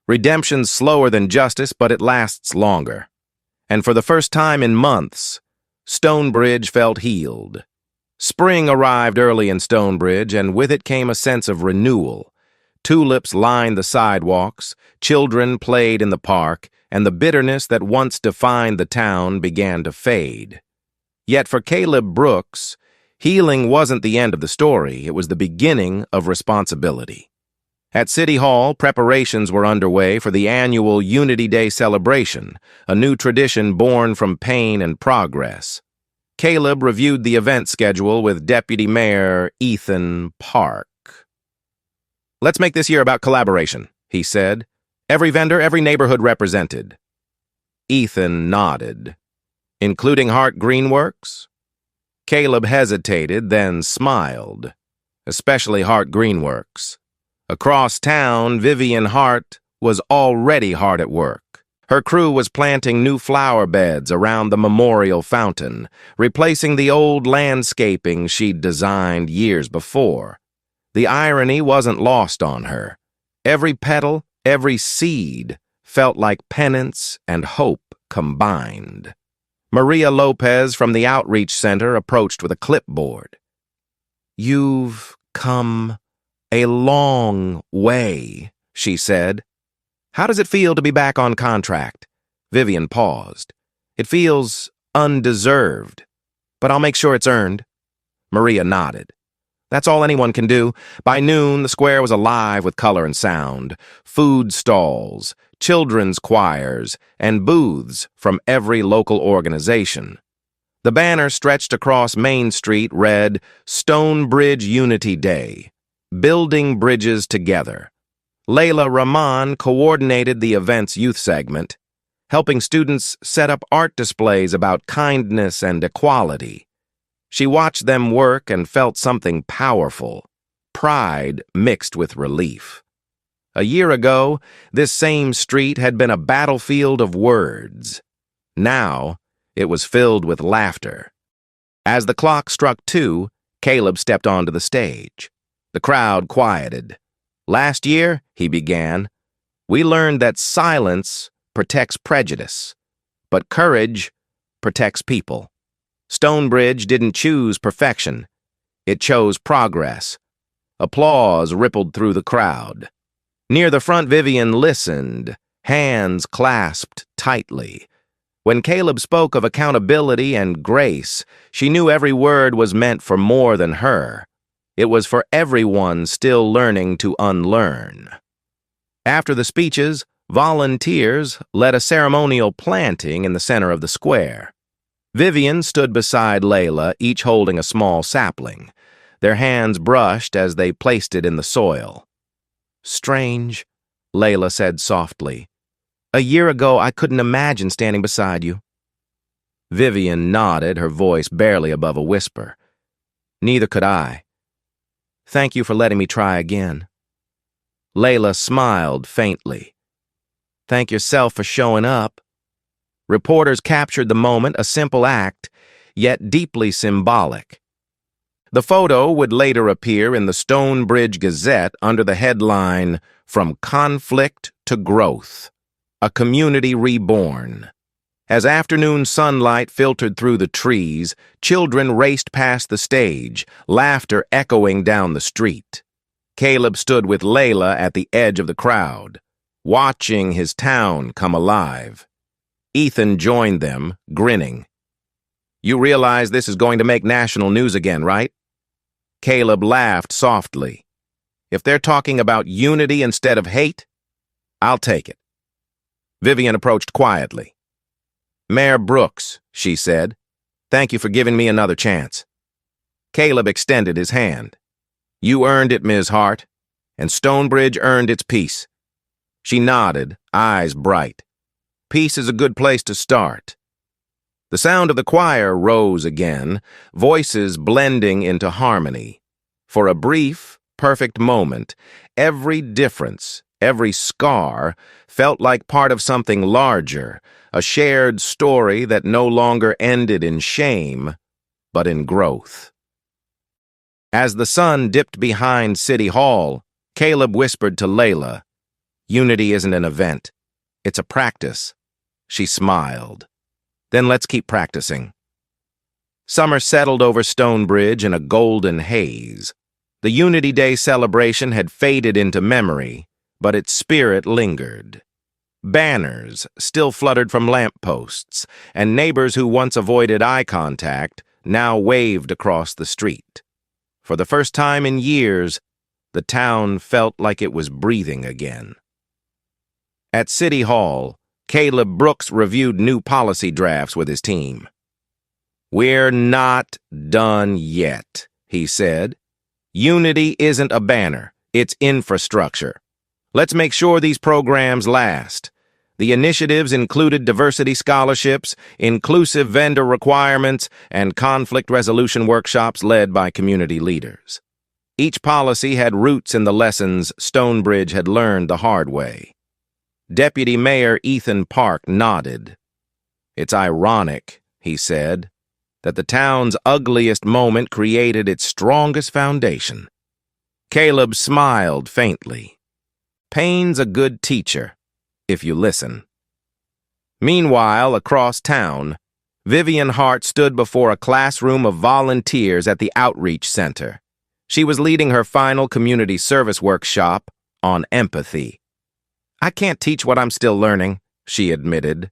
S1: "Redemption's slower than justice, but it lasts longer." And for the first time in months, Stonebridge felt healed. Spring arrived early in Stonebridge, and with it came a sense of renewal. Tulips lined the sidewalks, children played in the park, and the bitterness that once defined the town began to fade. Yet for Caleb Brooks, healing wasn't the end of the story, it was the beginning of responsibility. At City Hall, preparations were underway for the annual Unity Day celebration, a new tradition born from pain and progress. Caleb reviewed the event schedule with Deputy Mayor Ethan Park. "Let's make this year about collaboration," he said. "Every vendor, every neighborhood represented." Ethan nodded. "Including Hart Greenworks?" Caleb hesitated, then smiled. "Especially Hart Greenworks." Across town, Vivian Hart was already hard at work. Her crew was planting new flower beds around the memorial fountain, replacing the old landscaping she'd designed years before. The irony wasn't lost on her. Every petal, every seed, felt like penance and hope combined. Maria Lopez from the Outreach Center approached with a clipboard. "You've come a long way," she said. "How does it feel to be back on contract?" Vivian paused. "It feels undeserved, but I'll make sure it's earned." Maria nodded. "That's all anyone can do." By noon, the square was alive with color and sound. Food stalls, children's choirs, and booths from every local organization. The banner stretched across Main Street read, "Stonebridge Unity Day, Building Bridges Together." Layla Rahman coordinated the event's youth segment, helping students set up art displays about kindness and equality. She watched them work and felt something powerful, pride mixed with relief. A year ago, this same street had been a battlefield of words. Now, it was filled with laughter. As the clock struck 2, Caleb stepped onto the stage. The crowd quieted. "Last year," he began, "we learned that silence protects prejudice, but courage protects people. Stonebridge didn't choose perfection. It chose progress." Applause rippled through the crowd. Near the front, Vivian listened, hands clasped tightly. When Caleb spoke of accountability and grace, she knew every word was meant for more than her. It was for everyone still learning to unlearn. After the speeches, volunteers led a ceremonial planting in the center of the square. Vivian stood beside Layla, each holding a small sapling. Their hands brushed as they placed it in the soil. "Strange," Layla said softly. "A year ago, I couldn't imagine standing beside you." Vivian nodded, her voice barely above a whisper. "Neither could I. Thank you for letting me try again." Layla smiled faintly. "Thank yourself for showing up." Reporters captured the moment, a simple act, yet deeply symbolic. The photo would later appear in the Stonebridge Gazette under the headline, "From Conflict to Growth, a Community Reborn." As afternoon sunlight filtered through the trees, children raced past the stage, laughter echoing down the street. Caleb stood with Layla at the edge of the crowd, watching his town come alive. Ethan joined them, grinning. "You realize this is going to make national news again, right?" Caleb laughed softly. "If they're talking about unity instead of hate, I'll take it." Vivian approached quietly. "Mayor Brooks," she said, "thank you for giving me another chance." Caleb extended his hand. "You earned it, Ms. Hart, and Stonebridge earned its peace." She nodded, eyes bright. "Peace is a good place to start." The sound of the choir rose again, voices blending into harmony. For a brief, perfect moment, every difference, every scar, felt like part of something larger, a shared story that no longer ended in shame, but in growth. As the sun dipped behind City Hall, Caleb whispered to Layla, "Unity isn't an event. It's a practice." She smiled. "Then let's keep practicing." Summer settled over Stonebridge in a golden haze. The Unity Day celebration had faded into memory, but its spirit lingered. Banners still fluttered from lampposts, and neighbors who once avoided eye contact now waved across the street. For the first time in years, the town felt like it was breathing again. At City Hall, Caleb Brooks reviewed new policy drafts with his team. "We're not done yet," he said. "Unity isn't a banner, it's infrastructure. Let's make sure these programs last." The initiatives included diversity scholarships, inclusive vendor requirements, and conflict resolution workshops led by community leaders. Each policy had roots in the lessons Stonebridge had learned the hard way. Deputy Mayor Ethan Park nodded. "It's ironic," he said, "that the town's ugliest moment created its strongest foundation." Caleb smiled faintly. "Pain's a good teacher, if you listen." Meanwhile, across town, Vivian Hart stood before a classroom of volunteers at the Outreach Center. She was leading her final community service workshop on empathy. "I can't teach what I'm still learning," she admitted,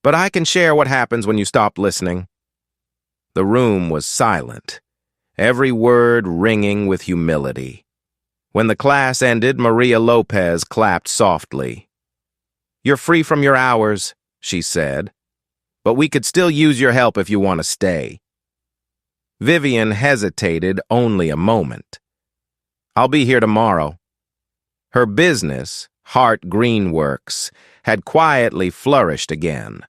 S1: "but I can share what happens when you stop listening." The room was silent, every word ringing with humility. When the class ended, Maria Lopez clapped softly. "You're free from your hours," she said, "but we could still use your help if you want to stay." Vivian hesitated only a moment. "I'll be here tomorrow." Her business, Hart Greenworks, had quietly flourished again,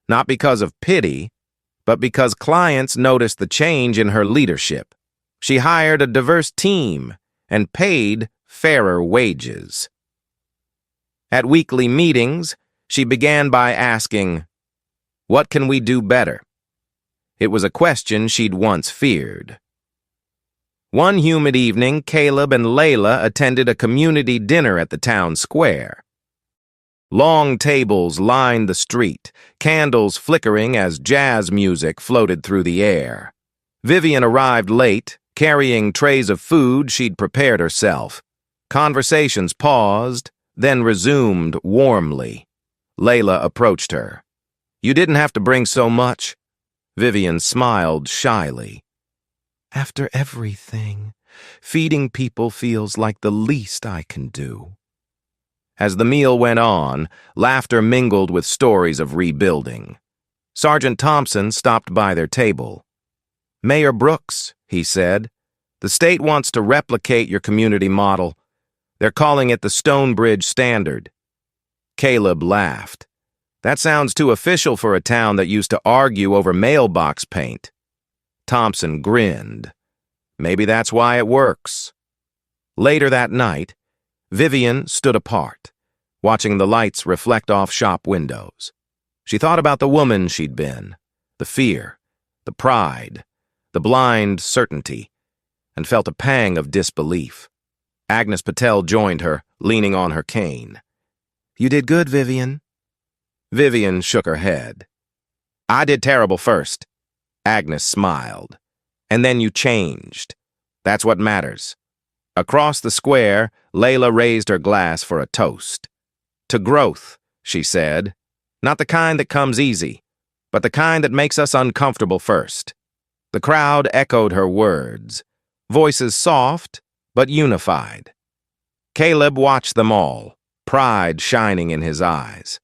S1: not because of pity, but because clients noticed the change in her leadership. She hired a diverse team and paid fairer wages. At weekly meetings, she began by asking, "What can we do better?" It was a question she'd once feared. One humid evening, Caleb and Layla attended a community dinner at the town square. Long tables lined the street, candles flickering as jazz music floated through the air. Vivian arrived late, carrying trays of food she'd prepared herself. Conversations paused, then resumed warmly. Layla approached her. "You didn't have to bring so much." Vivian smiled shyly. "After everything, feeding people feels like the least I can do." As the meal went on, laughter mingled with stories of rebuilding. Sergeant Thompson stopped by their table. "Mayor Brooks," he said, "the state wants to replicate your community model. They're calling it the Stonebridge Standard." Caleb laughed. "That sounds too official for a town that used to argue over mailbox paint." Thompson grinned. "Maybe that's why it works." Later that night, Vivian stood apart, watching the lights reflect off shop windows. She thought about the woman she'd been, the fear, the pride, the blind certainty. and felt a pang of disbelief. Agnes Patel joined her, leaning on her cane. "You did good, Vivian." Vivian shook her head. "I did terrible first." Agnes smiled. "And then you changed. That's what matters." Across the square, Layla raised her glass for a toast. "To growth," she said. "Not the kind that comes easy, but the kind that makes us uncomfortable first." The crowd echoed her words, voices soft but unified. Caleb watched them all, pride shining in his eyes.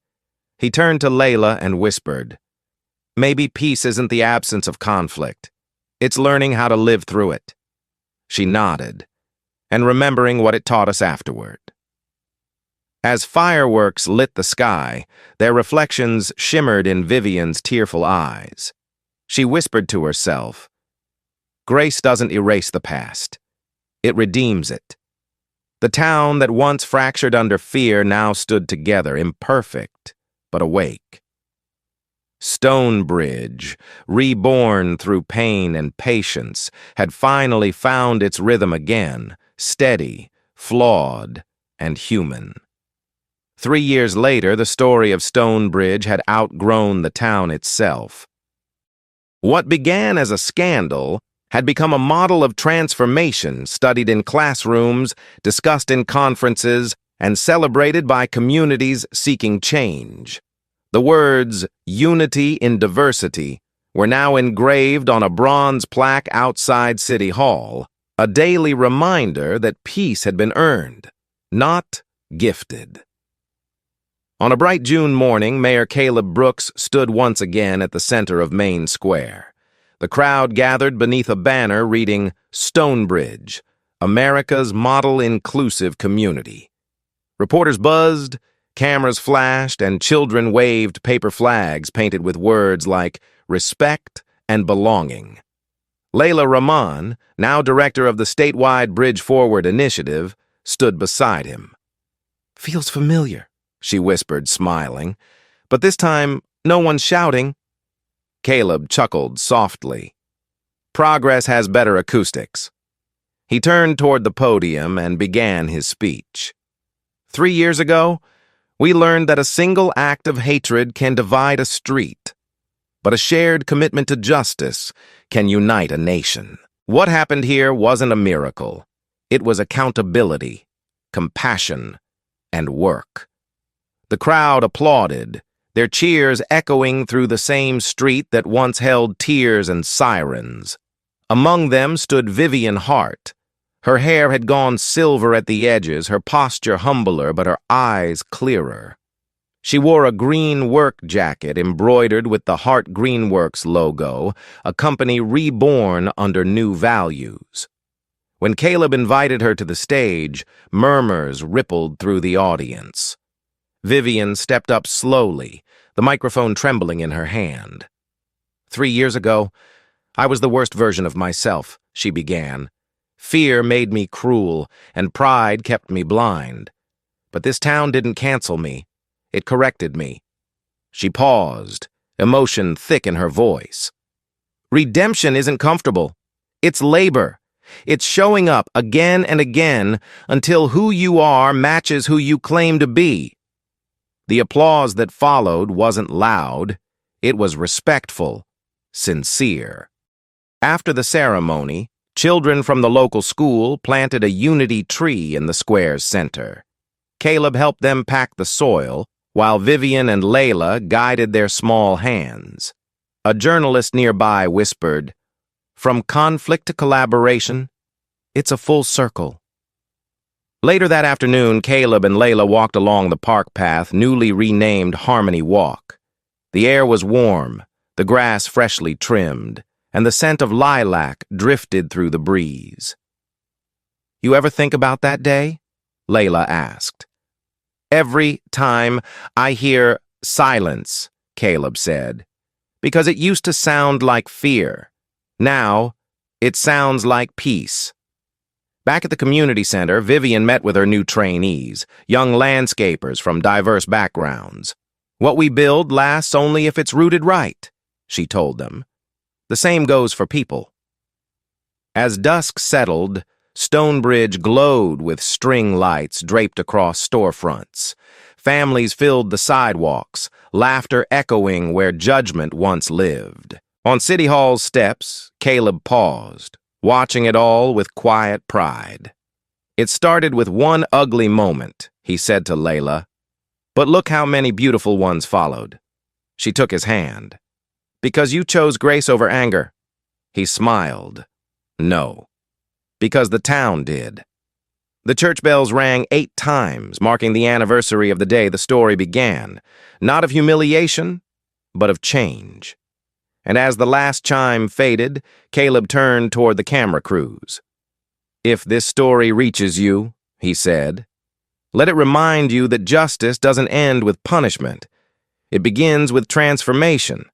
S1: He turned to Layla and whispered, "Maybe peace isn't the absence of conflict. It's learning how to live through it." She nodded, and remembering what it taught us afterward. As fireworks lit the sky, their reflections shimmered in Vivian's tearful eyes. She whispered to herself, "Grace doesn't erase the past. It redeems it." The town that once fractured under fear now stood together, imperfect, but awake. Stonebridge, reborn through pain and patience, had finally found its rhythm again, steady, flawed, and human. 3 years later, the story of Stonebridge had outgrown the town itself. What began as a scandal had become a model of transformation studied in classrooms, discussed in conferences, and celebrated by communities seeking change. The words, "Unity in Diversity," were now engraved on a bronze plaque outside City Hall, a daily reminder that peace had been earned, not gifted. On a bright June morning, Mayor Caleb Brooks stood once again at the center of Main Square. The crowd gathered beneath a banner reading, "Stonebridge, America's Model Inclusive Community." Reporters buzzed, cameras flashed, and children waved paper flags painted with words like respect and belonging. Layla Rahman, now director of the statewide Bridge Forward initiative, stood beside him. "Feels familiar," she whispered, smiling. "But this time, no one's shouting." Caleb chuckled softly. "Progress has better acoustics." He turned toward the podium and began his speech. 3 years ago, we learned that a single act of hatred can divide a street, but a shared commitment to justice can unite a nation. What happened here wasn't a miracle. It was accountability, compassion, and work. The crowd applauded, their cheers echoing through the same street that once held tears and sirens. Among them stood Vivian Hart. Her hair had gone silver at the edges, her posture humbler, but her eyes clearer. She wore a green work jacket embroidered with the Hart Greenworks logo, a company reborn under new values. When Caleb invited her to the stage, murmurs rippled through the audience. Vivian stepped up slowly, the microphone trembling in her hand. 3 years ago, I was the worst version of myself, she began. Fear made me cruel, and pride kept me blind. But this town didn't cancel me. It corrected me. She paused, emotion thick in her voice. Redemption isn't comfortable. It's labor. It's showing up again and again until who you are matches who you claim to be. The applause that followed wasn't loud. It was respectful, sincere. After the ceremony, children from the local school planted a unity tree in the square's center. Caleb helped them pack the soil, while Vivian and Layla guided their small hands. A journalist nearby whispered, "From conflict to collaboration, it's a full circle." Later that afternoon, Caleb and Layla walked along the park path, newly renamed Harmony Walk. The air was warm, the grass freshly trimmed, and the scent of lilac drifted through the breeze. "You ever think about that day?" Layla asked. "Every time I hear silence," Caleb said, "because it used to sound like fear. Now, it sounds like peace." Back at the community center, Vivian met with her new trainees, young landscapers from diverse backgrounds. "What we build lasts only if it's rooted right," she told them. The same goes for people. As dusk settled, Stonebridge glowed with string lights draped across storefronts. Families filled the sidewalks, laughter echoing where judgment once lived. On City Hall's steps, Caleb paused, watching it all with quiet pride. "It started with one ugly moment," he said to Layla, "but look how many beautiful ones followed." She took his hand. "Because you chose grace over anger." He smiled. "No. Because the town did." The church bells rang 8 times, marking the anniversary of the day the story began, not of humiliation, but of change. And as the last chime faded, Caleb turned toward the camera crews. "If this story reaches you," he said, "let it remind you that justice doesn't end with punishment. It begins with transformation.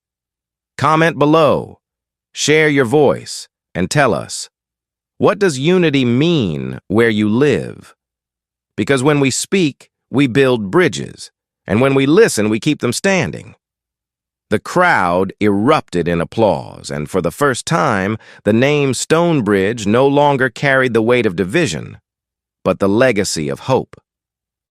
S1: Comment below, share your voice, and tell us, what does unity mean where you live? Because when we speak, we build bridges, and when we listen, we keep them standing." The crowd erupted in applause, and for the first time, the name Stonebridge no longer carried the weight of division, but the legacy of hope.